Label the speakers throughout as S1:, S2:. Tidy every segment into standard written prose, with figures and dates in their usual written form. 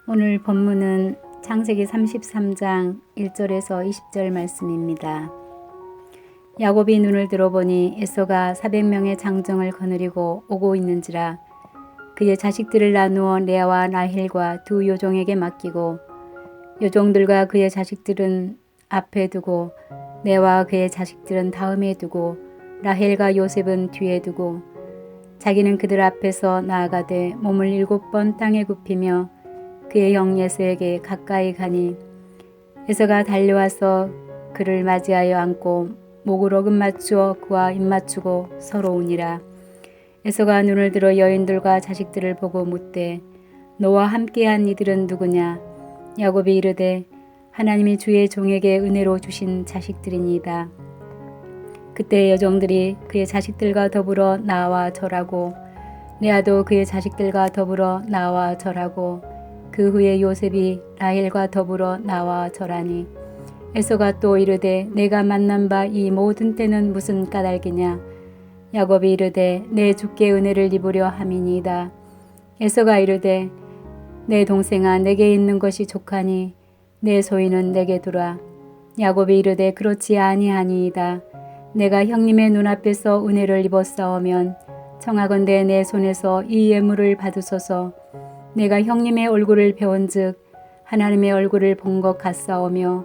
S1: 오늘 본문은 창세기 33장 1절에서 20절 말씀입니다. 야곱이 눈을 들어보니 에서가 400명의 장정을 거느리고 오고 있는지라 그의 자식들을 나누어 레아와 라헬과 두 요종에게 맡기고 요종들과 그의 자식들은 앞에 두고 레아와 그의 자식들은 다음에 두고 라헬과 요셉은 뒤에 두고 자기는 그들 앞에서 나아가되 몸을 7번 땅에 굽히며 그의 형 에서에게 가까이 가니 에서가 달려와서 그를 맞이하여 안고 목을 어금 맞추어 그와 입 맞추고 서로 우니라. 에서가 눈을 들어 여인들과 자식들을 보고 묻되 너와 함께한 이들은 누구냐? 야곱이 이르되 하나님이 주의 종에게 은혜로 주신 자식들이니이다. 그때 여종들이 그의 자식들과 더불어 나와 절하고 레아도 그의 자식들과 더불어 나와 절하고 그 후에 요셉이 라헬과 더불어 나와 절하니 에서가 또 이르되 내가 만난 바 이 모든 때는 무슨 까닭이냐? 야곱이 이르되 내 주께 은혜를 입으려 함이니이다. 에서가 이르되 내 동생아 내게 있는 것이 족하니 내 소유는 내게 두라. 야곱이 이르되 그렇지 아니하니이다. 내가 형님의 눈앞에서 은혜를 입었사오면 청하건대 내 손에서 이 예물을 받으소서. 내가 형님의 얼굴을 배운즉 하나님의 얼굴을 본 것 같사오며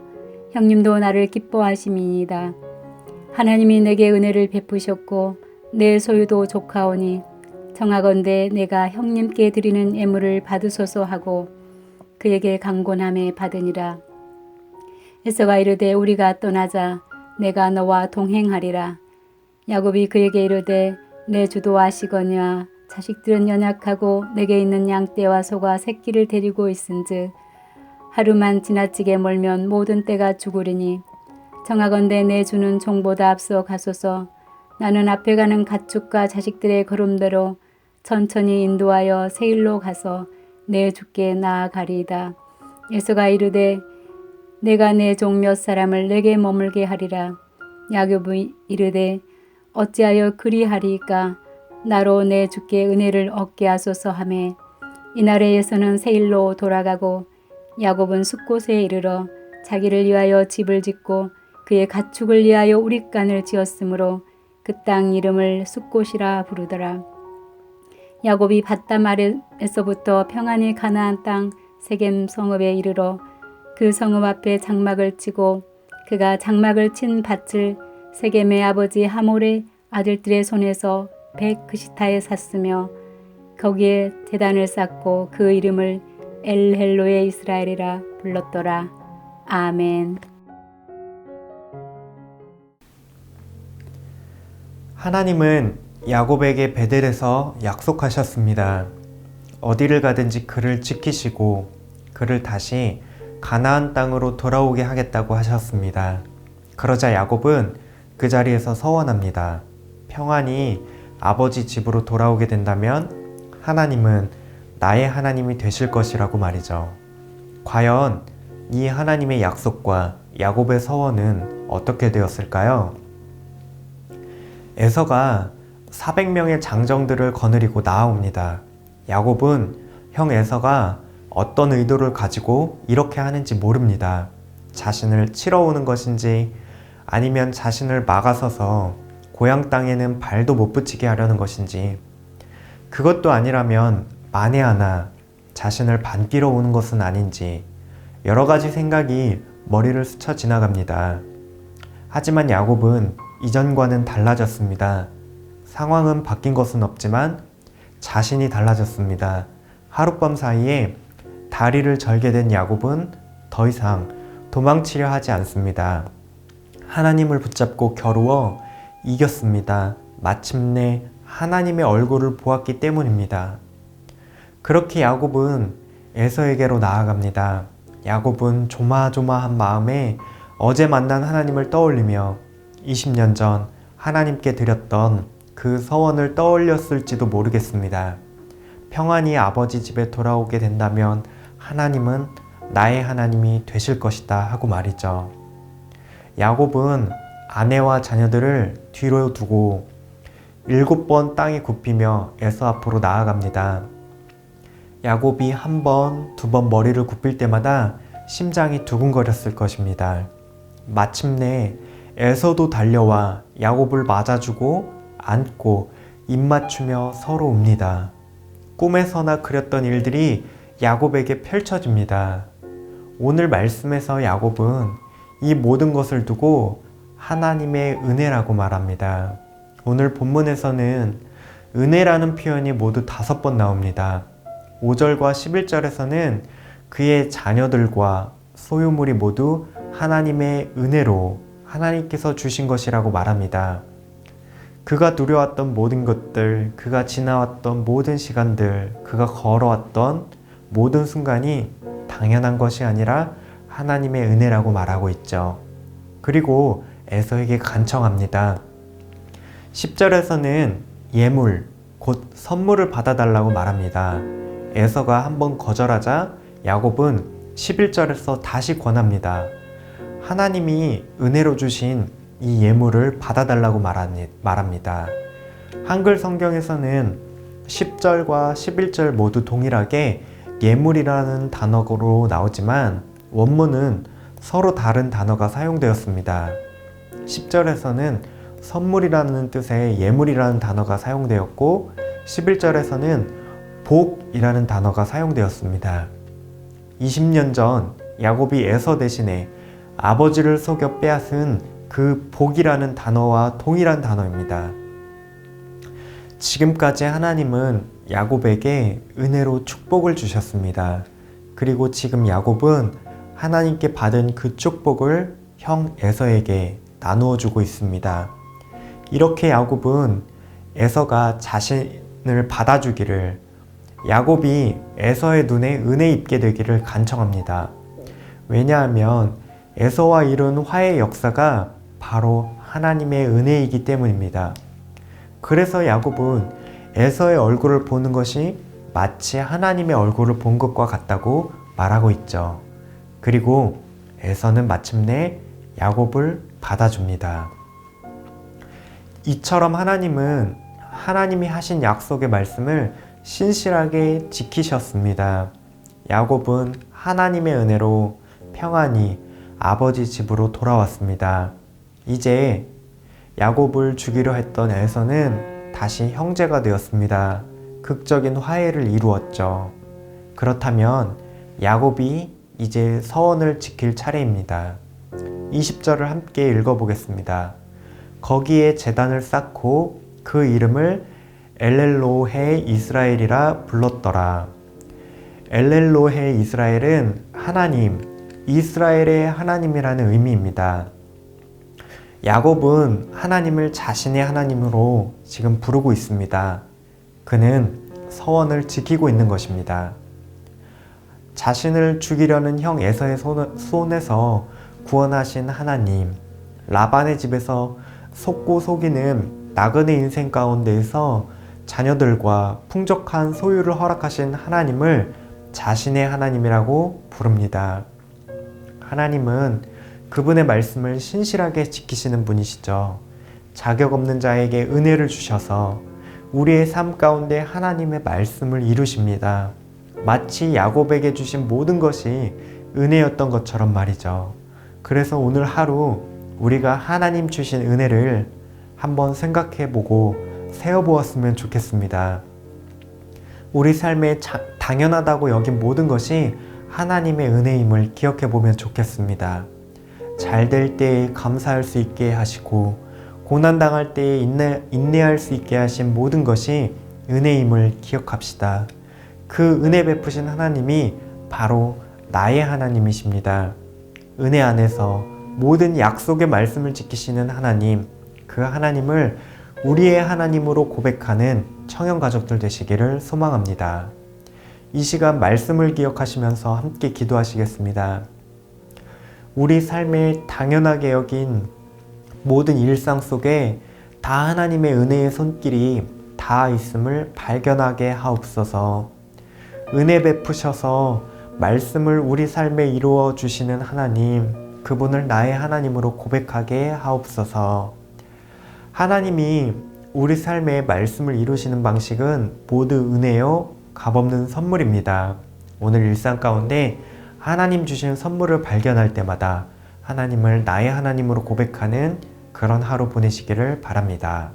S1: 형님도 나를 기뻐하심이니이다. 하나님이 내게 은혜를 베푸셨고 내 소유도 족하오니 청하건대 내가 형님께 드리는 예물을 받으소서 하고 그에게 강권함에 받으니라. 에서가 이르되 우리가 떠나자. 내가 너와 동행하리라. 야곱이 그에게 이르되 내 주도 아시거니와 자식들은 연약하고 내게 있는 양떼와 소가 새끼를 데리고 있은즉 하루만 지나치게 멀면 모든 떼가 죽으리니 청하건대 내 주는 종보다 앞서 가소서. 나는 앞에 가는 가축과 자식들의 걸음대로 천천히 인도하여 세일로 가서 내 주께 나아가리이다. 에서가 이르되 내가 내 종 몇 사람을 내게 머물게 하리라. 야곱이 이르되 어찌하여 그리하리이까? 나로 내 주께 은혜를 얻게 하소서 하매 이날에 에서는 세일로 돌아가고 야곱은 숫곳에 이르러 자기를 위하여 집을 짓고 그의 가축을 위하여 우릿간을 지었으므로 그 땅 이름을 숫곳이라 부르더라. 야곱이 밧담 아랫에서부터 평안히 가나안 땅 세겜 성읍에 이르러 그 성읍 앞에 장막을 치고 그가 장막을 친 밭을 세겜의 아버지 하몰의 아들들의 손에서 벳그시타에 샀으며 거기에 제단을 쌓고 그 이름을 엘헬로의 이스라엘이라 불렀더라. 아멘.
S2: 하나님은 야곱에게 베델에서 약속하셨습니다. 어디를 가든지 그를 지키시고 그를 다시 가나안 땅으로 돌아오게 하겠다고 하셨습니다. 그러자 야곱은 그 자리에서 서원합니다. 평안히 아버지 집으로 돌아오게 된다면 하나님은 나의 하나님이 되실 것이라고 말이죠. 과연 이 하나님의 약속과 야곱의 서원은 어떻게 되었을까요? 에서가 400명의 장정들을 거느리고 나아옵니다. 야곱은 형 에서가 어떤 의도를 가지고 이렇게 하는지 모릅니다. 자신을 치러 오는 것인지 아니면 자신을 막아서서 고향 땅에는 발도 못 붙이게 하려는 것인지, 그것도 아니라면 만에 하나 자신을 반기러 오는 것은 아닌지 여러 가지 생각이 머리를 스쳐 지나갑니다. 하지만 야곱은 이전과는 달라졌습니다. 상황은 바뀐 것은 없지만 자신이 달라졌습니다. 하룻밤 사이에 다리를 절게 된 야곱은 더 이상 도망치려 하지 않습니다. 하나님을 붙잡고 겨루어 이겼습니다. 마침내 하나님의 얼굴을 보았기 때문입니다. 그렇게 야곱은 에서에게로 나아갑니다. 야곱은 조마조마한 마음에 어제 만난 하나님을 떠올리며 20년 전 하나님께 드렸던 그 서원을 떠올렸을지도 모르겠습니다. 평안히 아버지 집에 돌아오게 된다면 하나님은 나의 하나님이 되실 것이다 하고 말이죠. 야곱은 아내와 자녀들을 뒤로 두고 7번 땅에 굽히며 에서 앞으로 나아갑니다. 야곱이 한 번, 두 번 머리를 굽힐 때마다 심장이 두근거렸을 것입니다. 마침내 에서도 달려와 야곱을 맞아주고 안고 입맞추며 서로 웁니다. 꿈에서나 그렸던 일들이 야곱에게 펼쳐집니다. 오늘 말씀에서 야곱은 이 모든 것을 두고 하나님의 은혜라고 말합니다. 오늘 본문에서는 은혜라는 표현이 모두 5번 나옵니다. 5절과 11절에서는 그의 자녀들과 소유물이 모두 하나님의 은혜로 하나님께서 주신 것이라고 말합니다. 그가 누려왔던 모든 것들, 그가 지나왔던 모든 시간들, 그가 걸어왔던 모든 순간이 당연한 것이 아니라 하나님의 은혜라고 말하고 있죠. 그리고 에서에게 간청합니다. 10절에서는 예물, 곧 선물을 받아달라고 말합니다. 에서가 한번 거절하자 야곱은 11절에서 다시 권합니다. 하나님이 은혜로 주신 이 예물을 받아달라고 말합니다. 한글 성경에서는 10절과 11절 모두 동일하게 예물이라는 단어로 나오지만 원문은 서로 다른 단어가 사용되었습니다. 10절에서는 선물이라는 뜻의 예물이라는 단어가 사용되었고 11절에서는 복이라는 단어가 사용되었습니다. 20년 전 야곱이 에서 대신에 아버지를 속여 빼앗은 그 복이라는 단어와 동일한 단어입니다. 지금까지 하나님은 야곱에게 은혜로 축복을 주셨습니다. 그리고 지금 야곱은 하나님께 받은 그 축복을 형 에서에게 나누어 주고 있습니다. 이렇게 야곱은 에서가 자신을 받아주기를, 야곱이 에서의 눈에 은혜 입게 되기를 간청합니다. 왜냐하면 에서와 이룬 화해 역사가 바로 하나님의 은혜이기 때문입니다. 그래서 야곱은 에서의 얼굴을 보는 것이 마치 하나님의 얼굴을 본 것과 같다고 말하고 있죠. 그리고 에서는 마침내 야곱을 받아줍니다. 이처럼 하나님은 하나님이 하신 약속의 말씀을 신실하게 지키셨습니다. 야곱은 하나님의 은혜로 평안히 아버지 집으로 돌아왔습니다. 이제 야곱을 죽이려 했던 에서는 다시 형제가 되었습니다. 극적인 화해를 이루었죠. 그렇다면 야곱이 이제 서원을 지킬 차례입니다. 20절을 함께 읽어보겠습니다. 거기에 제단을 쌓고 그 이름을 엘렐로헤 이스라엘이라 불렀더라. 엘렐로헤 이스라엘은 하나님, 이스라엘의 하나님이라는 의미입니다. 야곱은 하나님을 자신의 하나님으로 지금 부르고 있습니다. 그는 서원을 지키고 있는 것입니다. 자신을 죽이려는 형 에서의 손에서 구원하신 하나님, 라반의 집에서 속고 속이는 나그네 인생 가운데에서 자녀들과 풍족한 소유를 허락하신 하나님을 자신의 하나님이라고 부릅니다. 하나님은 그분의 말씀을 신실하게 지키시는 분이시죠. 자격 없는 자에게 은혜를 주셔서 우리의 삶 가운데 하나님의 말씀을 이루십니다. 마치 야곱에게 주신 모든 것이 은혜였던 것처럼 말이죠. 그래서 오늘 하루 우리가 하나님 주신 은혜를 한번 생각해보고 세어보았으면 좋겠습니다. 우리 삶에 당연하다고 여긴 모든 것이 하나님의 은혜임을 기억해보면 좋겠습니다. 잘 될 때에 감사할 수 있게 하시고 고난당할 때에 인내할 수 있게 하신 모든 것이 은혜임을 기억합시다. 그 은혜 베푸신 하나님이 바로 나의 하나님이십니다. 은혜 안에서 모든 약속의 말씀을 지키시는 하나님, 그 하나님을 우리의 하나님으로 고백하는 청년가족들 되시기를 소망합니다. 이 시간 말씀을 기억하시면서 함께 기도하시겠습니다. 우리 삶에 당연하게 여긴 모든 일상 속에 다 하나님의 은혜의 손길이 닿아 있음을 발견하게 하옵소서. 은혜 베푸셔서 말씀을 우리 삶에 이루어 주시는 하나님, 그분을 나의 하나님으로 고백하게 하옵소서. 하나님이 우리 삶에 말씀을 이루시는 방식은 모두 은혜요, 값없는 선물입니다. 오늘 일상 가운데 하나님 주신 선물을 발견할 때마다 하나님을 나의 하나님으로 고백하는 그런 하루 보내시기를 바랍니다.